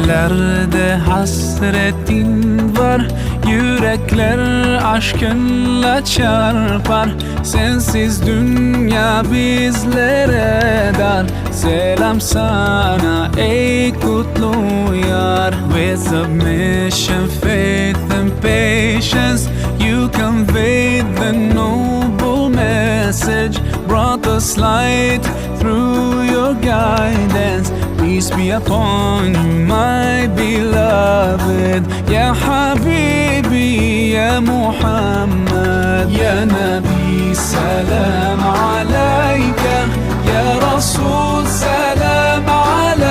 Ellerde hasretin var, yürekler aşkınla çarpar. Sensiz dünya bizlere dar. Selam sana ey kutlu yar. With submission, faith and patience, you conveyed the noble message, brought us light through your guidance. Peace be upon you, my beloved. Ya Habibi, Ya Muhammad, Ya Nabi, salam alayka. Ya Rasul, salam alayka.